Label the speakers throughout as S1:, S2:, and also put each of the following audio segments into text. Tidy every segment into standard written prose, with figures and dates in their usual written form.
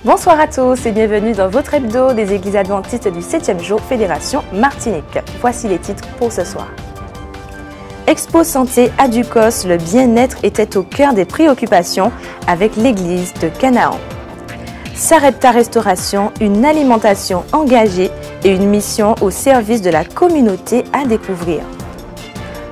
S1: Bonsoir à tous et bienvenue dans votre hebdo des Églises adventistes du 7e jour Fédération Martinique. Voici les titres pour ce soir. Expo Santé à Ducos, le bien-être était au cœur des préoccupations avec l'église de Canaan. Sarepta Restauration, une alimentation engagée et une mission au service de la communauté à découvrir.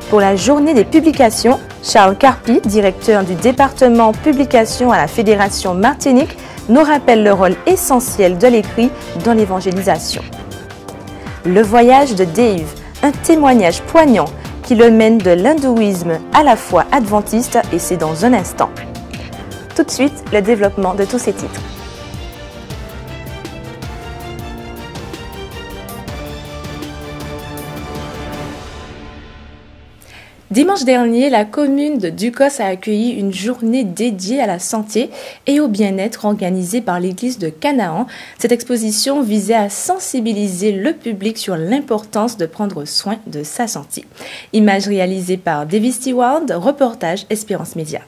S1: Pour la journée des publications, Charles Carpi, directeur du département publication à la Fédération Martinique, nous rappelle le rôle essentiel de l'écrit dans l'évangélisation. Le voyage de Dave, un témoignage poignant qui le mène de l'hindouisme à la foi adventiste et c'est dans un instant. Tout de suite, le développement de tous ces titres. Dimanche dernier, la commune de Ducos a accueilli une journée dédiée à la santé et au bien-être organisée par l'église de Canaan. Cette exposition visait à sensibiliser le public sur l'importance de prendre soin de sa santé. Image réalisée par David Stewart, reportage Espérance Média.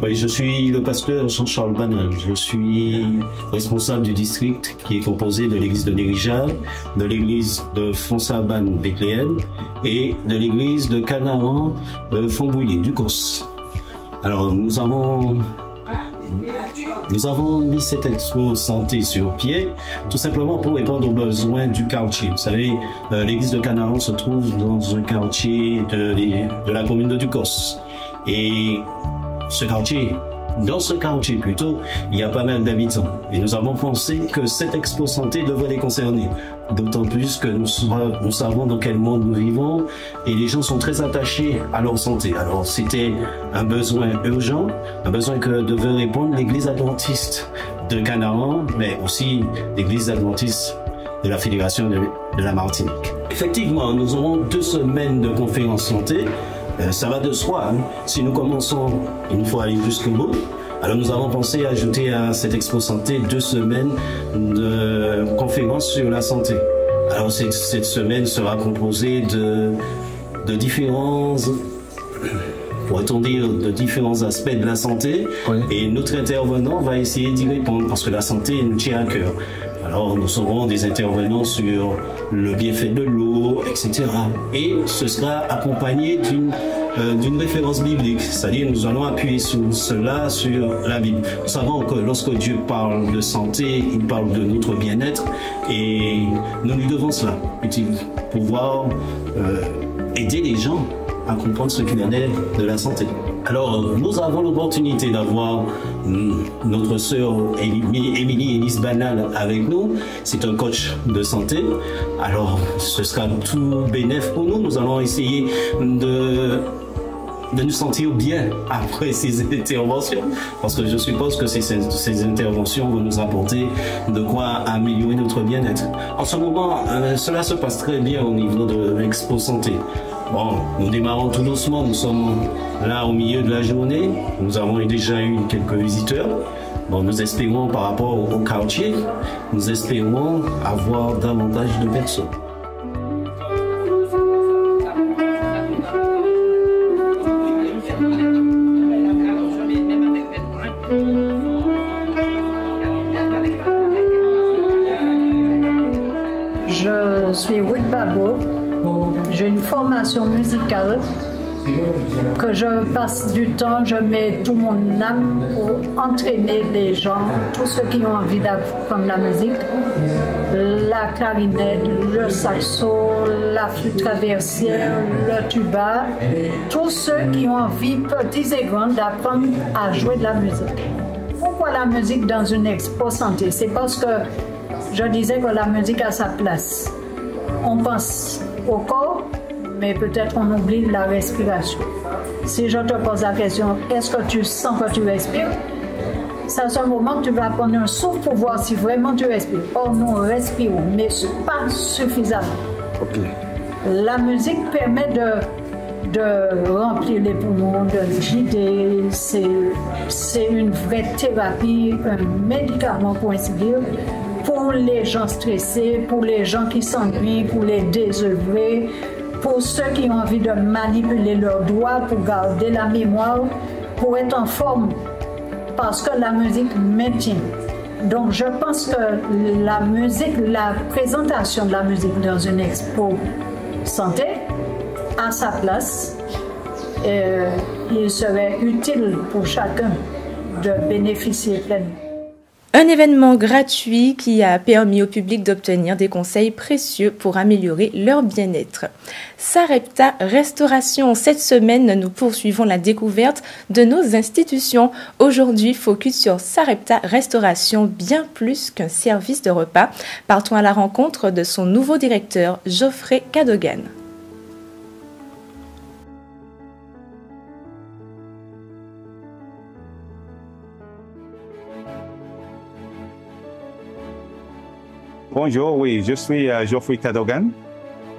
S2: Oui, je suis le pasteur Jean-Charles Banal. Je suis responsable du district qui est composé de l'église de Nérija, de l'église de Fonsaban Bethléem et de l'église de Canaan Fontbouillé Ducos. Alors nous avons mis cette expo santé sur pied, tout simplement pour répondre aux besoins du quartier. Vous savez, l'église de Canaan se trouve dans un quartier de la commune de Ducos. Et dans ce quartier plutôt, il y a pas mal d'habitants. Et nous avons pensé que cette expo santé devrait les concerner. D'autant plus que nous savons dans quel monde nous vivons et les gens sont très attachés à leur santé. Alors c'était un besoin urgent, un besoin que devait répondre l'église adventiste de Canaan, mais aussi l'église adventiste de la Fédération de la Martinique. Effectivement, nous aurons 2 semaines de conférences santé. Ça va de soi, hein. Si nous commençons, il nous faut aller jusqu'au bout. Alors nous avons pensé ajouter à cette expo santé 2 semaines de conférences sur la santé. Alors cette semaine sera composée de différents, pourrait-on dire, de différents aspects de la santé. Oui. Et notre intervenant va essayer d'y répondre parce que la santé nous tient à cœur. Alors nous aurons des intervenants sur le bienfait de l'eau, etc. Et ce sera accompagné d'une référence biblique, c'est-à-dire nous allons appuyer sur cela, sur la Bible. Nous savons que lorsque Dieu parle de santé, il parle de notre bien-être et nous lui devons cela, pouvoir aider les gens à comprendre ce qu'il en est de la santé. Alors, nous avons l'opportunité d'avoir notre sœur Émilie Enis Banal avec nous. C'est un coach de santé. Alors, ce sera tout bénéf pour nous. Nous allons essayer de nous sentir bien après ces interventions. Parce que je suppose que ces interventions vont nous apporter de quoi améliorer notre bien-être. En ce moment, cela se passe très bien au niveau de l'Expo Santé. Bon, nous démarrons tout doucement, nous sommes là au milieu de la journée, nous avons déjà eu quelques visiteurs. Bon, nous espérons par rapport au quartier, nous espérons avoir davantage de personnes.
S3: Je suis Ruth Babo. J'ai une formation musicale que je passe du temps, je mets tout mon âme pour entraîner les gens, tous ceux qui ont envie d'apprendre la musique, la clarinette, le saxo, la flûte traversière, le tuba, tous ceux qui ont envie, petits et grands, d'apprendre à jouer de la musique. Pourquoi la musique dans une expo santé? C'est parce que je disais que la musique a sa place. On pense au corps, mais peut-être on oublie la respiration. Si je te pose la question, est-ce que tu sens que tu respires? C'est à ce moment que tu vas prendre un souffle pour voir si vraiment tu respires. Or, nous respirons, mais pas suffisamment. Okay. La musique permet de remplir les poumons, de vider. C'est une vraie thérapie, un médicament pour ainsi dire, pour les gens stressés, pour les gens qui s'ennuient, pour les désœuvrés, pour ceux qui ont envie de manipuler leurs doigts pour garder la mémoire, pour être en forme, parce que la musique maintient. Donc je pense que la musique, la présentation de la musique dans une expo santé a sa place. Il serait utile pour chacun de bénéficier pleinement.
S1: Un événement gratuit qui a permis au public d'obtenir des conseils précieux pour améliorer leur bien-être. Sarepta Restauration. Cette semaine, nous poursuivons la découverte de nos institutions. Aujourd'hui, focus sur Sarepta Restauration, bien plus qu'un service de repas. Partons à la rencontre de son nouveau directeur, Geoffrey Cadogan.
S4: Bonjour, oui, je suis Geoffrey Cadogan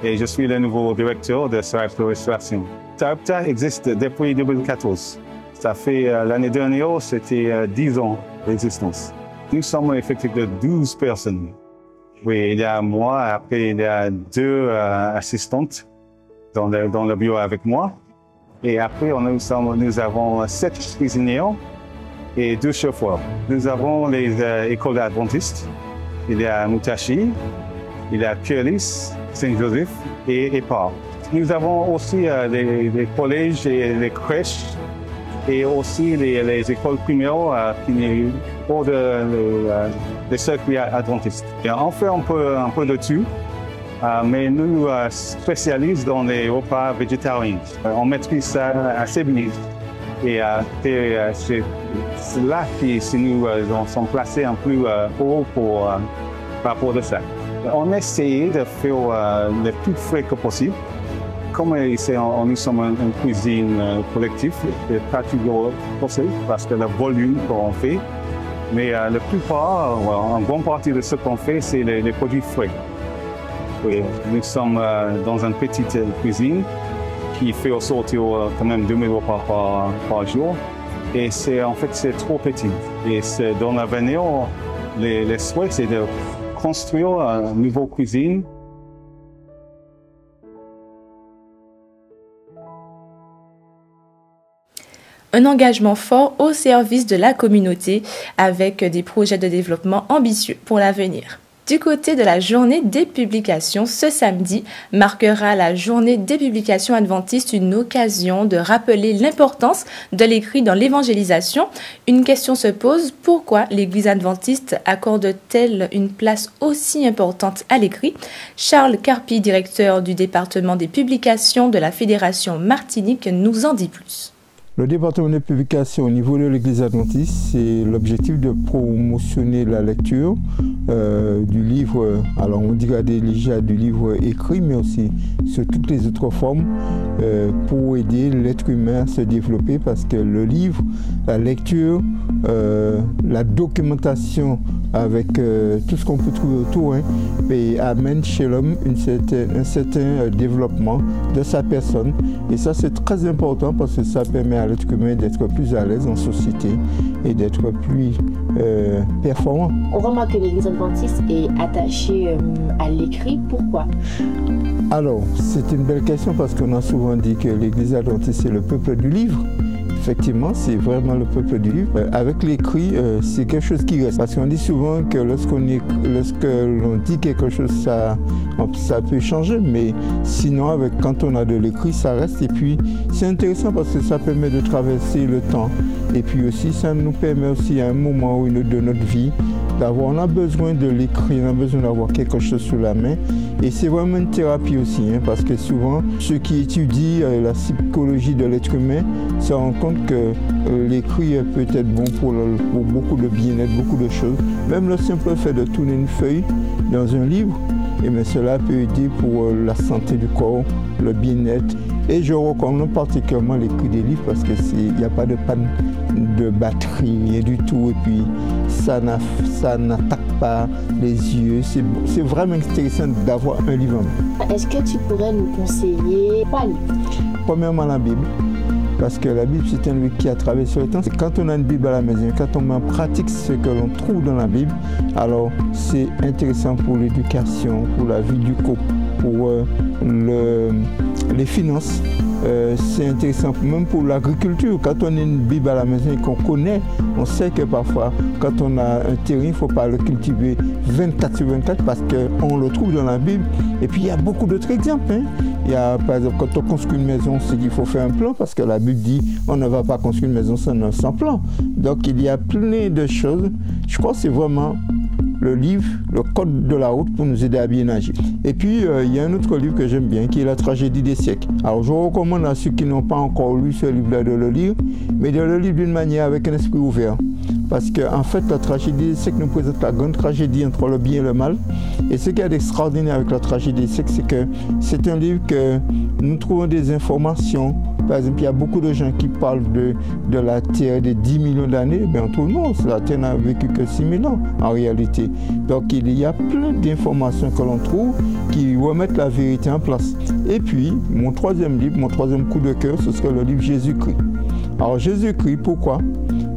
S4: et je suis le nouveau directeur de Sarepta Restauration. Sarepta existe depuis 2014. Ça fait l'année dernière, c'était 10 ans d'existence. Nous sommes un effectif de 12 personnes. Oui, il y a moi, après il y a 2 assistantes dans le bureau avec moi. Et après, nous avons 7 cuisiniers et 2 chauffeurs. Nous avons les écoles adventistes. Il y a Moutachi, il y a Curlis, Saint-Joseph et Épar. Nous avons aussi les collèges et les crèches et aussi les écoles primaires qui sont hors des circuits adventistes. Et on fait un peu de tout, mais nous spécialisons dans les repas végétariens. On maîtrise ça assez bien. Et c'est là que nous sommes placés un peu haut par rapport à ça. On a essayé de faire le plus frais que possible. Comme nous sommes une cuisine collective, c'est pas toujours possible parce que le volume qu'on fait. Mais la plupart, en grande partie de ce qu'on fait, c'est les produits frais. Oui, nous sommes dans une petite cuisine qui fait sortir quand même 2000 repas par jour. Et en fait, c'est trop petit. Et dans l'avenir, les souhaits, c'est de construire une nouvelle cuisine.
S1: Un engagement fort au service de la communauté avec des projets de développement ambitieux pour l'avenir. Du côté de la journée des publications, ce samedi marquera la journée des publications adventistes une occasion de rappeler l'importance de l'écrit dans l'évangélisation. Une question se pose, pourquoi l'Église adventiste accorde-t-elle une place aussi importante à l'écrit? Charles Carpi, directeur du département des publications de la Fédération Martinique, nous en dit plus.
S5: Le département de publication au niveau de l'Église adventiste, c'est l'objectif de promotionner la lecture du livre, alors on dirait déjà du livre écrit, mais aussi sur toutes les autres formes pour aider l'être humain à se développer parce que le livre, la lecture, la documentation avec tout ce qu'on peut trouver autour, amène chez l'homme un certain développement de sa personne. Et ça, c'est très important parce que ça permet à l'être humain d'être plus à l'aise en société et d'être plus performant.
S6: On remarque que l'Église adventiste est attachée à l'écrit. Pourquoi?
S5: Alors, c'est une belle question parce qu'on a souvent dit que l'Église adventiste est le peuple du livre. Effectivement, c'est vraiment le peuple du livre. Avec l'écrit, c'est quelque chose qui reste. Parce qu'on dit souvent que lorsque l'on dit quelque chose, ça peut changer. Mais sinon, quand on a de l'écrit, ça reste. Et puis, c'est intéressant parce que ça permet de traverser le temps. Et puis aussi, ça nous permet aussi à un moment ou une autre de notre vie on a besoin de l'écrit, on a besoin d'avoir quelque chose sous la main. Et c'est vraiment une thérapie aussi, parce que souvent, ceux qui étudient la psychologie de l'être humain se rendent compte que l'écrit peut être bon pour beaucoup de bien-être, beaucoup de choses. Même le simple fait de tourner une feuille dans un livre, cela peut aider pour la santé du corps, le bien-être. Et je recommande particulièrement l'écrit des livres parce qu'il n'y a pas de panne de batterie, rien du tout. Et puis, ça n'attaque pas les yeux. C'est vraiment intéressant d'avoir un livre en main.
S6: Est-ce que tu pourrais nous conseiller quoi lire?
S5: Premièrement, la Bible. Parce que la Bible, c'est un livre qui a traversé le temps. Quand on a une Bible à la maison, quand on met en pratique ce que l'on trouve dans la Bible, alors c'est intéressant pour l'éducation, pour la vie du couple, pour les finances. C'est intéressant même pour l'agriculture. Quand on a une Bible à la maison et qu'on connaît, on sait que parfois, quand on a un terrain, il ne faut pas le cultiver 24 sur 24 parce qu'on le trouve dans la Bible. Et puis, il y a beaucoup d'autres exemples. Hein. Il y a, par exemple, quand on construit une maison, c'est qu'il faut faire un plan parce que la Bible dit on ne va pas construire une maison sans plan. Donc, il y a plein de choses. Je crois que c'est vraiment le livre, le code de la route pour nous aider à bien agir. Et puis, il y a un autre livre que j'aime bien, qui est La tragédie des siècles. Alors, je recommande à ceux qui n'ont pas encore lu ce livre-là de le lire, mais de le lire d'une manière avec un esprit ouvert. Parce qu'en fait, la tragédie des siècles nous présente la grande tragédie entre le bien et le mal. Et ce qui est d'extraordinaire avec la tragédie des siècles, c'est que c'est un livre que nous trouvons des informations. Par exemple, il y a beaucoup de gens qui parlent de la Terre de 10 millions d'années. Bien, tout le monde, la Terre n'a vécu que 6 000 ans en réalité. Donc, il y a plein d'informations que l'on trouve qui remettent la vérité en place. Et puis, mon troisième livre, mon troisième coup de cœur, ce serait le livre Jésus-Christ. Alors, Jésus-Christ, pourquoi ?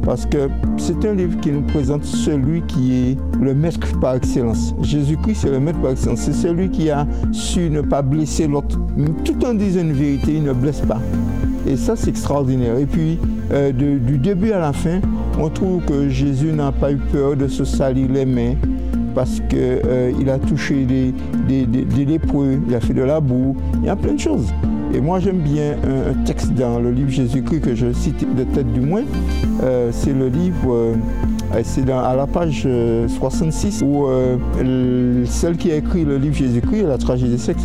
S5: Parce que c'est un livre qui nous présente celui qui est le maître par excellence. Jésus-Christ, c'est le maître par excellence. C'est celui qui a su ne pas blesser l'autre. Tout en disant une vérité, il ne blesse pas. Et ça, c'est extraordinaire. Et puis, du début à la fin, on trouve que Jésus n'a pas eu peur de se salir les mains parce qu'il a touché des lépreux, il a fait de la boue, il y a plein de choses. Et moi, j'aime bien un texte dans le livre Jésus-Christ que je cite de tête du moins. C'est le livre, c'est à la page 66, où celle qui a écrit le livre Jésus-Christ, La tragédie des siècles,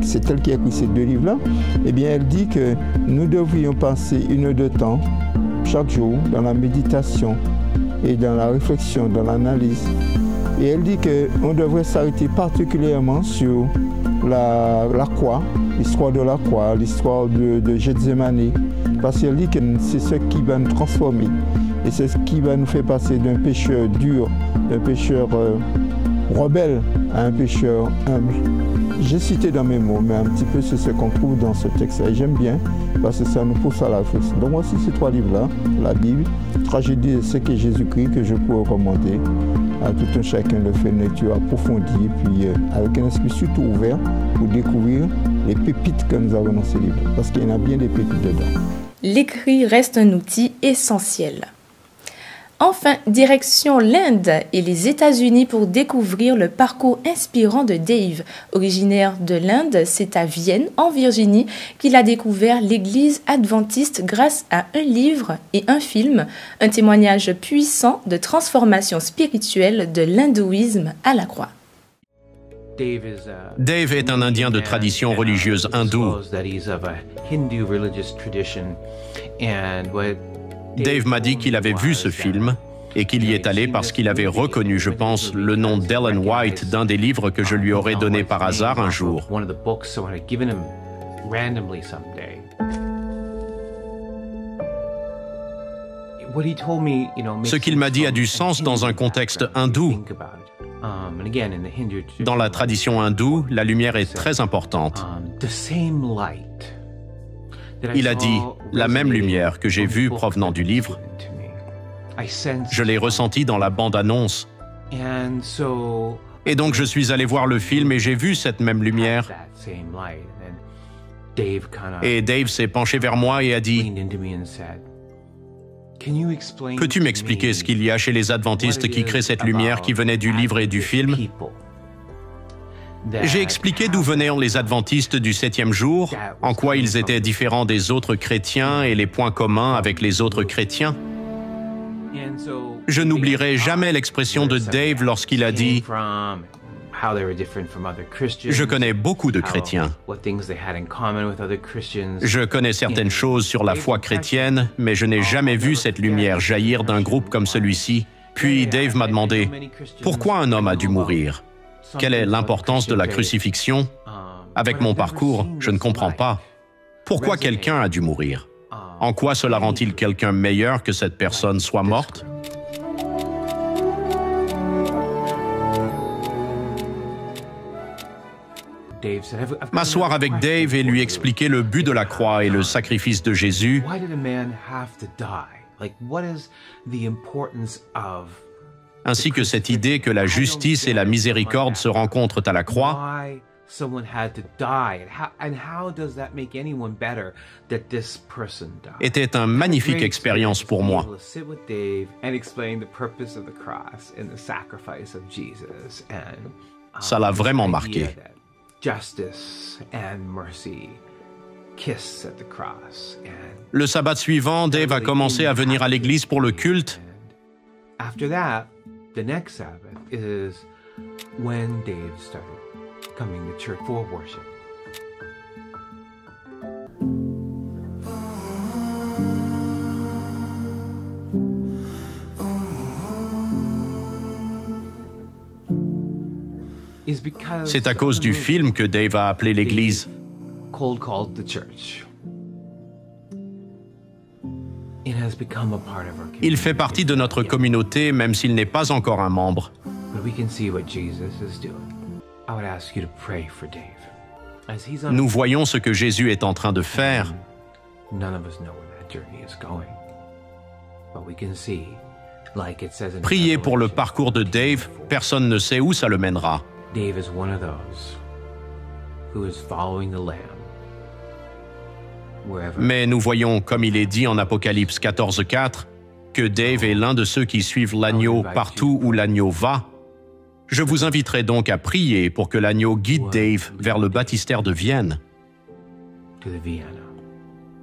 S5: c'est elle qui a écrit ces deux livres-là. Eh bien, elle dit que nous devrions passer 1 heure de temps chaque jour dans la méditation et dans la réflexion, dans l'analyse. Et elle dit qu'on devrait s'arrêter particulièrement sur la croix, l'histoire de la croix, l'histoire de Gethsémani, parce qu'elle dit que c'est ce qui va nous transformer et c'est ce qui va nous faire passer d'un pécheur dur, d'un pécheur rebelle à un pécheur humble. J'ai cité dans mes mots, mais un petit peu c'est ce qu'on trouve dans ce texte et j'aime bien parce que ça nous pousse à la réflexion. Donc voici ces 3 livres-là, la Bible, Tragédie de ce qu'est Jésus-Christ, que je peux recommander à tout un chacun de faire une lecture approfondie et puis avec un esprit surtout ouvert pour découvrir les pépites que nous avons dans ces livres, parce qu'il y en a bien des pépites dedans.
S1: L'écrit reste un outil essentiel. Enfin, direction l'Inde et les États-Unis pour découvrir le parcours inspirant de Dave. Originaire de l'Inde, c'est à Vienne, en Virginie, qu'il a découvert l'Église adventiste grâce à un livre et un film, un témoignage puissant de transformation spirituelle de l'hindouisme à la croix.
S7: Dave est un Indien de tradition religieuse hindoue. Dave m'a dit qu'il avait vu ce film et qu'il y est allé parce qu'il avait reconnu, je pense, le nom d'Ellen White d'un des livres que je lui aurais donné par hasard un jour. Ce qu'il m'a dit a du sens dans un contexte hindou. Dans la tradition hindoue, la lumière est très importante. Il a dit, la même lumière que j'ai vue provenant du livre, je l'ai ressentie dans la bande-annonce. Et donc je suis allé voir le film et j'ai vu cette même lumière. Et Dave s'est penché vers moi et a dit, peux-tu m'expliquer ce qu'il y a chez les adventistes qui créent cette lumière qui venait du livre et du film? J'ai expliqué d'où venaient les adventistes du 7e jour, en quoi ils étaient différents des autres chrétiens et les points communs avec les autres chrétiens. Je n'oublierai jamais l'expression de Dave lorsqu'il a dit « Je connais beaucoup de chrétiens. Je connais certaines choses sur la foi chrétienne, mais je n'ai jamais vu cette lumière jaillir d'un groupe comme celui-ci. » Puis Dave m'a demandé « Pourquoi un homme a dû mourir ? Quelle est l'importance de la crucifixion? Avec mon parcours, je ne comprends pas. Pourquoi quelqu'un a dû mourir? En quoi cela rend-il quelqu'un meilleur que cette personne soit morte? M'asseoir avec Dave et lui expliquer le but de la croix et le sacrifice de Jésus, ainsi que cette idée que la justice et la miséricorde se rencontrent à la croix, était une magnifique expérience pour moi. Ça l'a vraiment marqué. Le sabbat suivant, Dave a commencé à venir à l'église pour le culte.
S8: After that, the next Sabbath is when Dave started coming to church for worship.
S7: C'est à cause du film que Dave a appelé l'église.
S8: Cold called the church. It has become a part of our community.
S7: Il fait partie de notre communauté, même s'il n'est pas encore un membre.
S8: But we can see what Jesus is doing. I would ask you to pray for Dave. As he's on
S7: Nous voyons ce que Jésus est en train de faire.
S8: None of us know where that journey is going. But we can see, like it says in
S7: Priez pour le
S8: Revelation,
S7: parcours de Dave, personne ne sait où ça le mènera.
S8: Dave is one of those who is following the Lamb. Wherever
S7: Mais nous voyons, comme il est dit en Apocalypse 14:4, que Dave est l'un de ceux qui suivent l'agneau partout où l'agneau va. Je vous inviterai donc à prier pour que l'agneau guide Dave vers le baptistère de Vienne.
S8: to the Vienna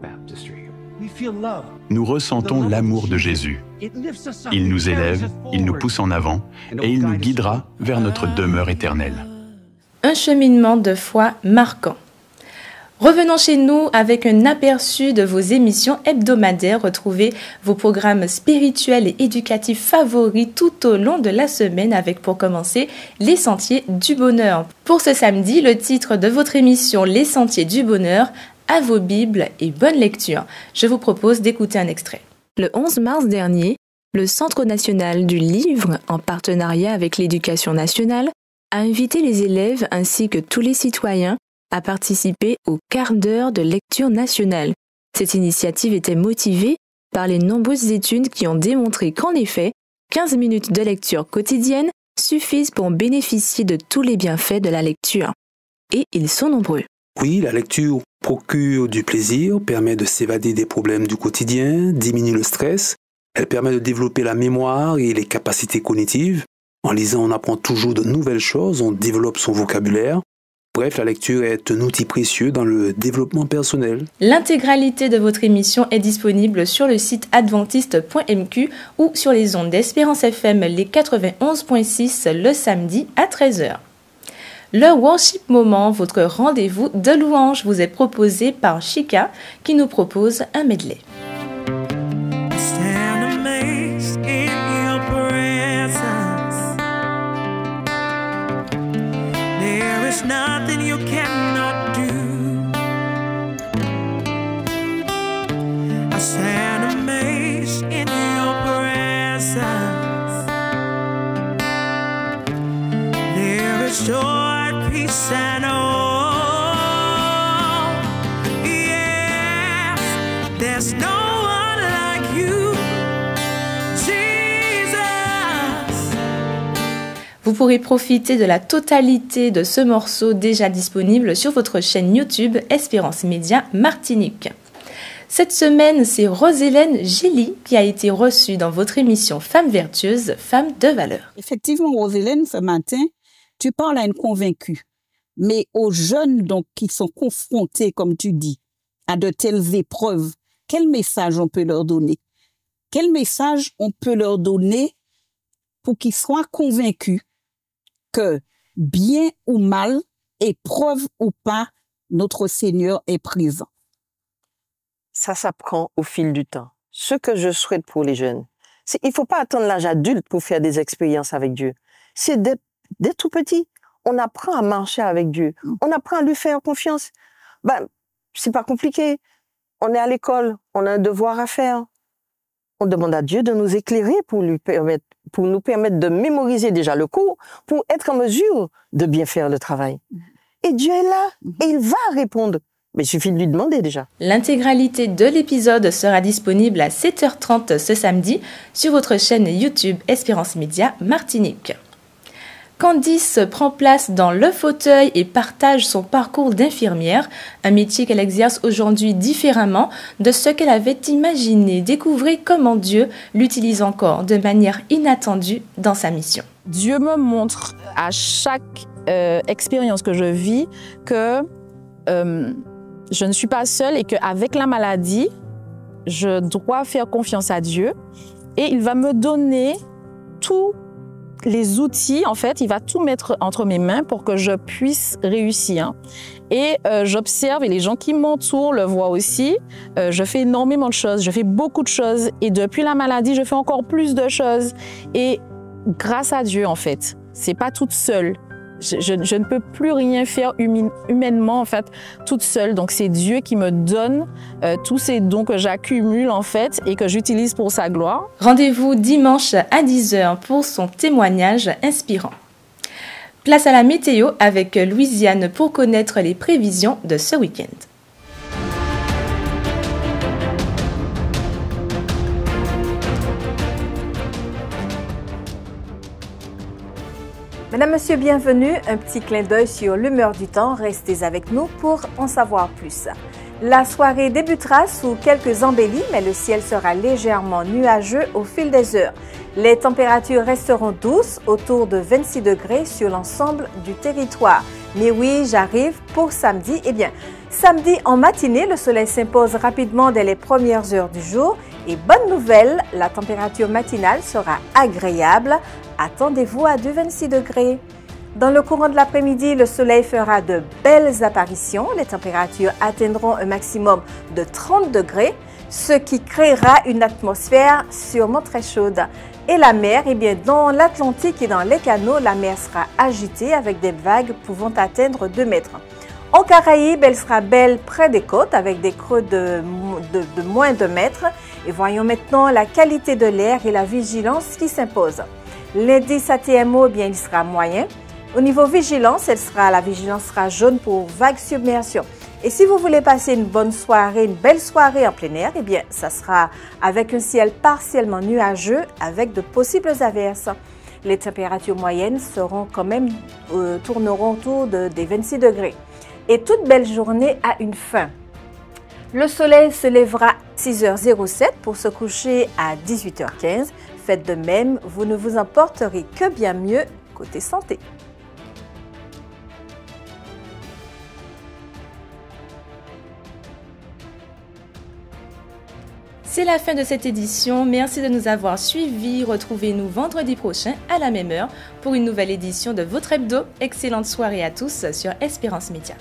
S8: Baptistry.
S9: Nous ressentons l'amour de Jésus. Il nous élève, il nous pousse en avant et il nous guidera vers notre demeure éternelle.
S1: Un cheminement de foi marquant. Revenons chez nous avec un aperçu de vos émissions hebdomadaires. Retrouvez vos programmes spirituels et éducatifs favoris tout au long de la semaine avec pour commencer Les Sentiers du Bonheur. Pour ce samedi, le titre de votre émission Les Sentiers du Bonheur, à vos Bibles et bonne lecture. Je vous propose d'écouter un extrait. Le 11 mars dernier, le Centre national du livre, en partenariat avec l'Éducation nationale, a invité les élèves ainsi que tous les citoyens à participer au quart d'heure de lecture nationale. Cette initiative était motivée par les nombreuses études qui ont démontré qu'en effet, 15 minutes de lecture quotidienne suffisent pour bénéficier de tous les bienfaits de la lecture. Et ils sont nombreux.
S10: Oui, la lecture procure du plaisir, permet de s'évader des problèmes du quotidien, diminue le stress, elle permet de développer la mémoire et les capacités cognitives. En lisant, on apprend toujours de nouvelles choses, on développe son vocabulaire. Bref, la lecture est un outil précieux dans le développement personnel.
S1: L'intégralité de votre émission est disponible sur le site adventiste.mq ou sur les ondes d'Espérance FM les 91.6 le samedi à 13h. Le Worship Moment, votre rendez-vous de louange, vous est proposé par Chica qui nous propose un medley.
S11: Nothing you cannot do. I stand amazed in your presence. There is joy, peace, and all. Yes, there's no one like you, Jesus.
S1: Vous pourrez profiter de la totalité de ce morceau déjà disponible sur votre chaîne YouTube Espérance Média Martinique. Cette semaine, c'est Rose-Hélène Gilly qui a été reçue dans votre émission Femmes vertueuses, Femmes de valeur.
S12: Effectivement, Rose-Hélène, ce matin, tu parles à une convaincue. Mais aux jeunes donc, qui sont confrontés, comme tu dis, à de telles épreuves, quel message on peut leur donner? Quel message on peut leur donner pour qu'ils soient convaincus que, bien ou mal, épreuve ou pas, notre Seigneur est présent?
S13: Ça s'apprend au fil du temps. Ce que je souhaite pour les jeunes, il ne faut pas attendre l'âge adulte pour faire des expériences avec Dieu. C'est dès tout petit. On apprend à marcher avec Dieu. On apprend à lui faire confiance. C'est pas compliqué. On est à l'école, on a un devoir à faire. On demande à Dieu de nous éclairer pour nous permettre de mémoriser déjà le cours, pour être en mesure de bien faire le travail. Et Dieu est là, et il va répondre. Mais il suffit de lui demander déjà.
S1: L'intégralité de l'épisode sera disponible à 7h30 ce samedi sur votre chaîne YouTube Espérance Média Martinique. Candice prend place dans le fauteuil et partage son parcours d'infirmière, un métier qu'elle exerce aujourd'hui différemment de ce qu'elle avait imaginé. Découvrez comment Dieu l'utilise encore de manière inattendue dans sa mission.
S14: Dieu me montre à chaque expérience que je vis que je ne suis pas seule et qu'avec la maladie, je dois faire confiance à Dieu et il va me donner tous les outils, en fait, il va tout mettre entre mes mains pour que je puisse réussir. Et j'observe, et les gens qui m'entourent le voient aussi, je fais énormément de choses, je fais beaucoup de choses. Et depuis la maladie, je fais encore plus de choses. Et grâce à Dieu, en fait, c'est pas toute seule. Je ne peux plus rien faire humainement, en fait, toute seule. Donc, c'est Dieu qui me donne tous ces dons que j'accumule, en fait, et que j'utilise pour sa gloire.
S1: Rendez-vous dimanche à 10h pour son témoignage inspirant. Place à la météo avec Louisiane pour connaître les prévisions de ce week-end.
S15: Mesdames, Messieurs, bienvenue. Un petit clin d'œil sur l'humeur du temps. Restez avec nous pour en savoir plus. La soirée débutera sous quelques embellis, mais le ciel sera légèrement nuageux au fil des heures. Les températures resteront douces, autour de 26 degrés sur l'ensemble du territoire. Mais oui, j'arrive pour samedi. Eh bien, samedi en matinée, le soleil s'impose rapidement dès les premières heures du jour. Et bonne nouvelle, la température matinale sera agréable. Attendez-vous à 26 degrés. Dans le courant de l'après-midi, le soleil fera de belles apparitions. Les températures atteindront un maximum de 30 degrés, ce qui créera une atmosphère sûrement très chaude. Et la mer, eh bien, dans l'Atlantique et dans les canaux, la mer sera agitée avec des vagues pouvant atteindre 2 mètres. En Caraïbes, elle sera belle près des côtes avec des creux de moins de mètres. Et voyons maintenant la qualité de l'air et la vigilance qui s'imposent. L'indice ATMO, eh bien, il sera moyen. Au niveau vigilance, la vigilance sera jaune pour vague submersion. Et si vous voulez passer une bonne soirée, une belle soirée en plein air, eh bien, ça sera avec un ciel partiellement nuageux avec de possibles averses. Les températures moyennes seront quand même, tourneront autour des 26 degrés. Et toute belle journée a une fin. Le soleil se lèvera à 6h07 pour se coucher à 18h15. Faites de même, vous ne vous en porterez que bien mieux côté santé.
S1: C'est la fin de cette édition. Merci de nous avoir suivis. Retrouvez-nous vendredi prochain à la même heure pour une nouvelle édition de votre hebdo. Excellente soirée à tous sur Espérance Média.